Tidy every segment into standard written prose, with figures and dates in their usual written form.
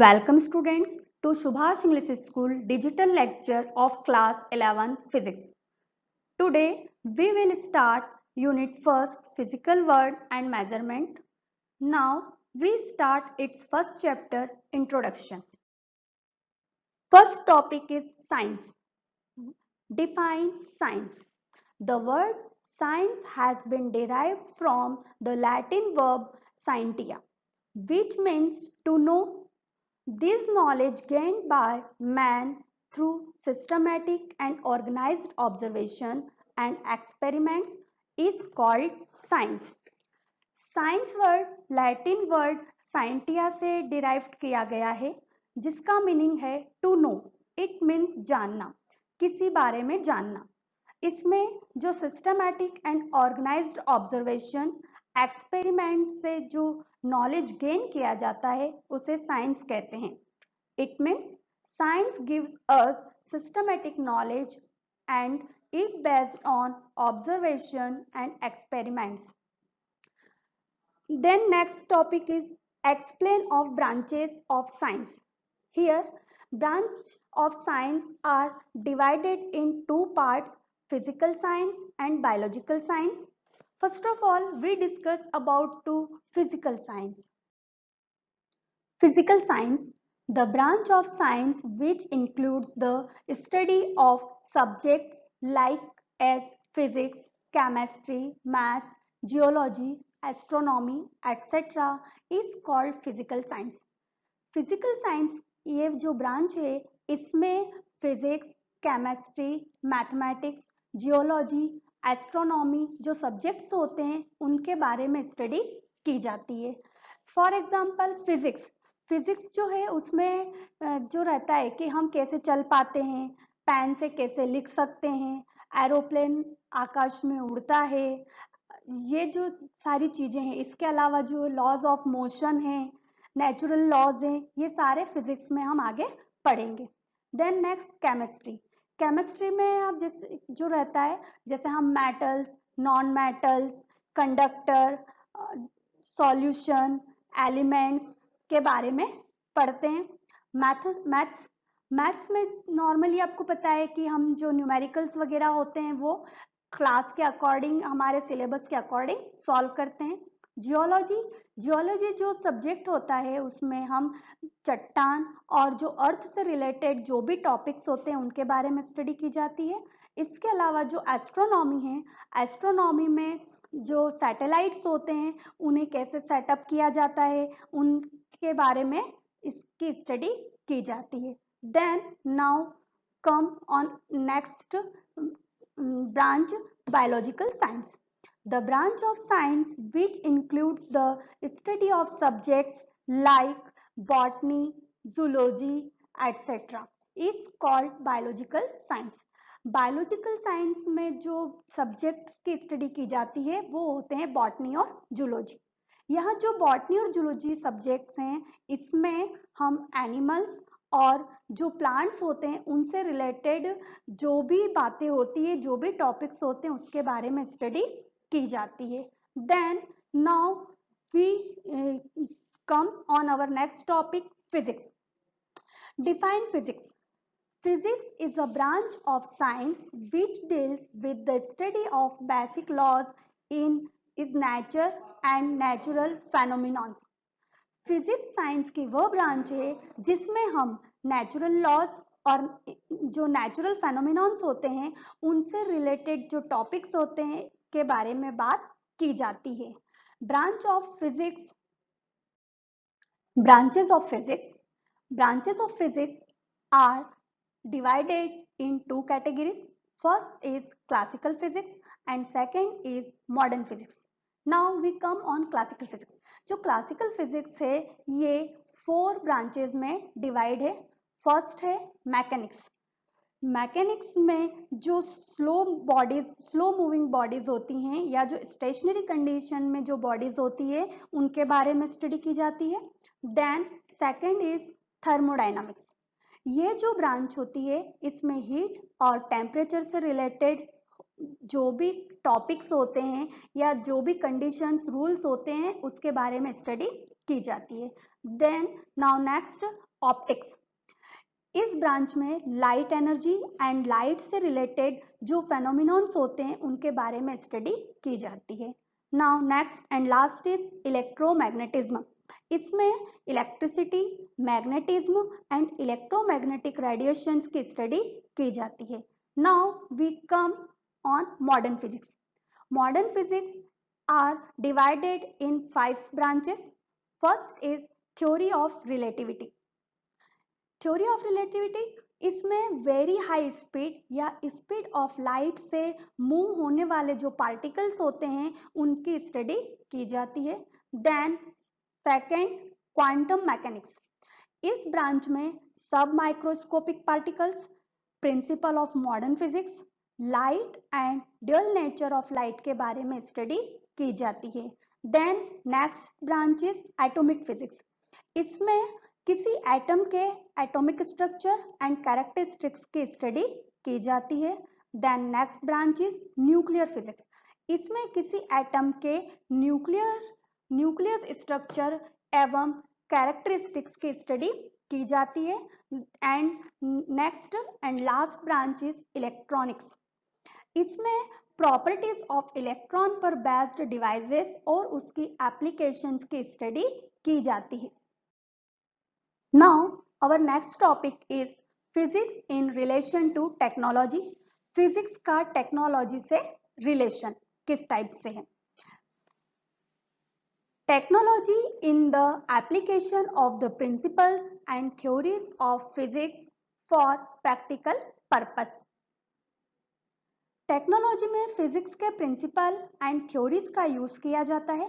Welcome students to Subhash English School digital lecture of class 11 physics. Today we will start unit first physical word and measurement. Now we start its first chapter introduction. First topic is science. Define science. The word science has been derived from the Latin verb scientia, which means to know. This knowledge gained by man through systematic and organized observation and experiments is called science. Science word Latin word scientia से derived किया गया है जिसका meaning है to know. It means जानना, किसी बारे में जानना. इसमें जो systematic and organised observation experiment से जो नॉलेज गेन किया जाता है उसे साइंस कहते हैं. It means science gives us systematic knowledge and it based on observation and experiments. Then next topic is explain of branches of science. Here branch of science are divided in two parts, physical science and biological science. First of all we discuss about two physical science. Physical science, the branch of science which includes the study of subjects like as physics, chemistry, maths, geology, astronomy, etc. is called physical science. Physical science ये जो branch है इसमें physics, chemistry, mathematics, geology, astronomy जो subjects होते हैं उनके बारे में स्टडी की जाती है. For example physics. फिजिक्स जो है उसमें जो रहता है कि हम कैसे चल पाते हैं, पेन से कैसे लिख सकते हैं, एरोप्लेन आकाश में उड़ता है, ये जो सारी चीजें हैं. इसके अलावा जो लॉज ऑफ मोशन है, नेचुरल लॉज हैं, ये सारे फिजिक्स में हम आगे पढ़ेंगे. Then next chemistry. केमिस्ट्री में आप जैसे जो रहता है जैसे हम metals, non metals, conductor, solution, elements के बारे में पढ़ते हैं. मैथ्स में नॉर्मली आपको पता है कि हम जो न्यूमेरिकल्स वगैरह होते हैं वो क्लास के अकॉर्डिंग हमारे सिलेबस के अकॉर्डिंग सॉल्व करते हैं. जियोलॉजी जो सब्जेक्ट होता है उसमें हम चट्टान और जो अर्थ से रिलेटेड जो भी टॉपिक्स होते हैं उनके बारे में स्टडी की जाती है. इसके अलावा जो एस्ट्रोनॉमी है, एस्ट्रोनॉमी में जो सैटेलाइट्स होते हैं उन्हें कैसे सेटअप किया जाता है उनके बारे में इसकी स्टडी की जाती है. Then now come on next branch, biological science. The branch of science which includes the study of subjects like botany, zoology, etc. is called biological science. Biological science में जो सब्जेक्ट्स की स्टडी की जाती है वो होते हैं बॉटनी और जूलॉजी. यहाँ जो बॉटनी और जूलॉजी सब्जेक्ट्स हैं इसमें हम एनिमल्स और जो प्लांट्स होते हैं उनसे रिलेटेड जो भी बातें होती है, जो भी टॉपिक्स होते हैं उसके बारे में स्टडी की जाती है. Then now we comes on our next topic physics. Define physics. Physics is a branch of science which deals with the study of basic laws in its nature and natural phenomena. Physics science की वो branch है जिसमें हम natural laws और जो natural फेनोमेनॉन्स होते हैं उनसे रिलेटेड जो टॉपिक्स होते हैं के बारे में बात की जाती है. Branch of physics, branches of physics are divided in two categories. First is classical physics and second is modern physics. Now we come on classical physics. जो classical physics है ये 4 branches में divide है. First है mechanics. Mechanics में जो slow moving bodies होती हैं या जो स्टेशनरी कंडीशन में जो बॉडीज होती है उनके बारे में स्टडी की जाती है. Then second is thermodynamics. ये जो ब्रांच होती है इसमें हीट और टेम्परेचर से रिलेटेड जो भी टॉपिक्स होते हैं या जो भी कंडीशंस रूल्स होते हैं उसके बारे में स्टडी की जाती है। Then now next optics. इस ब्रांच में लाइट एनर्जी एंड लाइट से रिलेटेड जो फेनोमिनॉन्स होते हैं उनके बारे में स्टडी की जाती है। Now next and last is electromagnetism. इसमें electricity, magnetism and electromagnetic radiations की स्टडी की जाती है। Now we come on modern physics. Modern physics are divided in 5 branches. First is theory of relativity. Theory of relativity इसमें very high speed या speed of light से move होने वाले जो पार्टिकल्स होते हैं उनकी स्टडी की जाती है। Then second quantum mechanics. इस ब्रांच में सब microscopic particles, principle of modern physics, light and dual nature of light के बारे में स्टडी की जाती है। Then next branch is atomic physics. इसमें किसी एटम के एटॉमिक स्ट्रक्चर एंड कैरेक्टरिस्टिक्स की स्टडी की जाती है। Then next branch is nuclear physics. इसमें किसी एटम के न्यूक्लियस स्ट्रक्चर एवं कैरेक्टरिस्टिक्स की स्टडी की जाती है। And next and last branch is electronics. इसमें प्रॉपर्टीज ऑफ इलेक्ट्रॉन पर बेस्ड डिवाइसेस और उसकी एप्लीकेशंस की स्टडी की जाती है। Now our next topic is physics in relation to technology. Physics का टेक्नोलॉजी से रिलेशन किस टाइप से है? Technology in the application of the principles and theories of physics for practical purpose. Technology में फिजिक्स के प्रिंसिपल एंड थ्योरीज का use किया जाता है।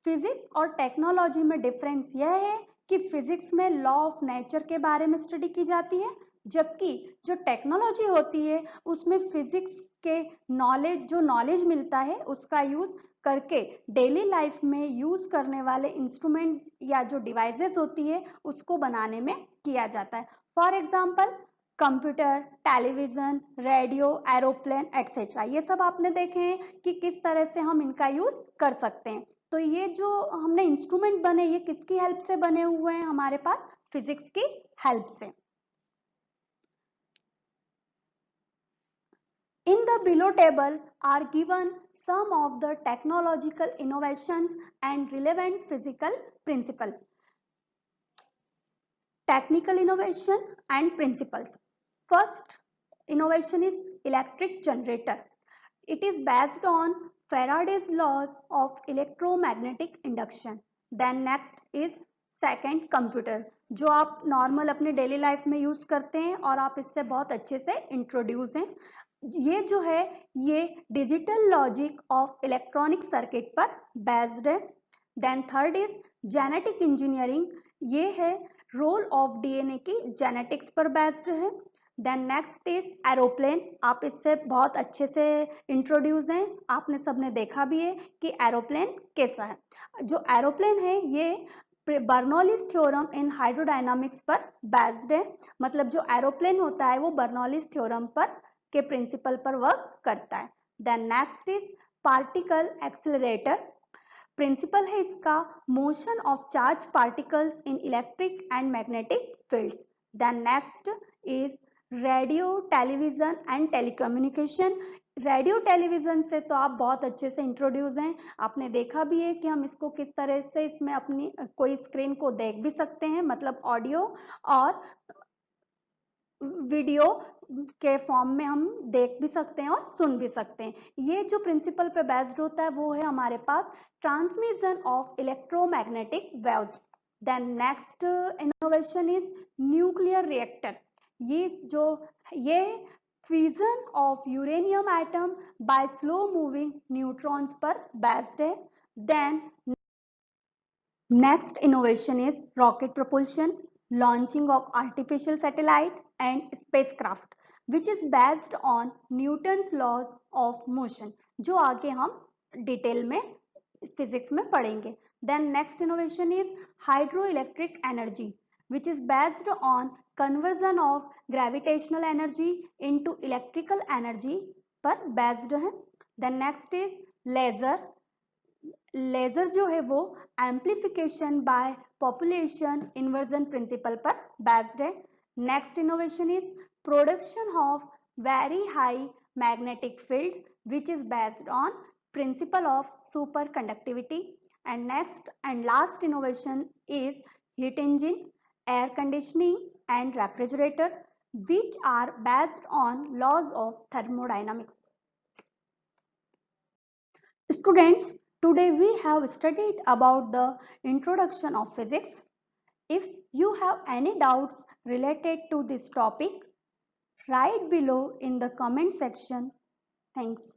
फिजिक्स और टेक्नोलॉजी में डिफरेंस यह है कि फिजिक्स में लॉ ऑफ नेचर के बारे में स्टडी की जाती है, जबकि जो टेक्नोलॉजी होती है उसमें फिजिक्स के नॉलेज मिलता है उसका यूज करके डेली लाइफ में यूज करने वाले इंस्ट्रूमेंट या जो डिवाइसेस होती है उसको बनाने में किया जाता है। For example computer, television, radio, aeroplane etcetera, ये सब आपने देखे हैं कि किस तरह से हम इनका यूज कर सकते हैं। तो ये जो हमने इंस्ट्रूमेंट बने ये किसकी हेल्प से बने हुए हैं? हमारे पास फिजिक्स की हेल्प से। In the below table are given some of the technological innovations and relevant physical principles. Technical innovation and principles. First innovation is electric generator. It is based on Faraday's laws of electromagnetic induction. Then next is second computer, जो आप normal अपने daily life में use करते हैं और आप इससे बहुत अच्छे से इंट्रोड्यूस हैं। ये जो है ये digital logic of electronic circuit पर बेस्ड है। Then third is genetic engineering, ये है रोल ऑफ डीएनए की जेनेटिक्स पर बेस्ड है। देन नेक्स्ट इज एरोप्लेन, आप इससे बहुत अच्छे से इंट्रोड्यूस हैं, आपने सबने देखा भी है कि एरोप्लेन कैसा है। जो एरोप्लेन है ये बर्नौलीज थ्योरम इन हाइड्रोडायनामिक्स पर बेस्ड है, मतलब जो एरोप्लेन होता है वो बर्नौलीज थ्योरम पर के प्रिंसिपल पर वर्क करता है। Then next is particle accelerator, principle है इसका motion of charge particles in electric and magnetic fields. Then next is radio, television and telecommunication. Radio television से तो आप बहुत अच्छे से इंट्रोड्यूस हैं, आपने देखा भी है कि हम इसको किस तरह से इसमें अपनी कोई स्क्रीन को देख भी सकते हैं, मतलब ऑडियो और वीडियो के फॉर्म में हम देख भी सकते हैं और सुन भी सकते हैं। ये जो प्रिंसिपल पे बेस्ड होता है वो है हमारे पास transmission of electromagnetic waves. Then next innovation is nuclear reactor, ये fusion of uranium atom by slow moving neutrons पर बेस्ड है। Then next innovation is rocket propulsion, launching of artificial satellite and spacecraft which is based on Newton's laws of motion, जो आगे हम detail में physics में पढ़ेंगे। Then next innovation is hydroelectric energy which is based on conversion of gravitational energy into electrical energy पर based है। Then next is laser. Laser जो है वो amplification by population inversion principle पर बेस्ड है। Next innovation is production of very high magnetic field which is based on principle of superconductivity. And next and last innovation is heat engine, air conditioning and refrigerator which are based on laws of thermodynamics. Students, today we have studied about the introduction of physics. If you have any doubts related to this topic, write below in the comment section. Thanks.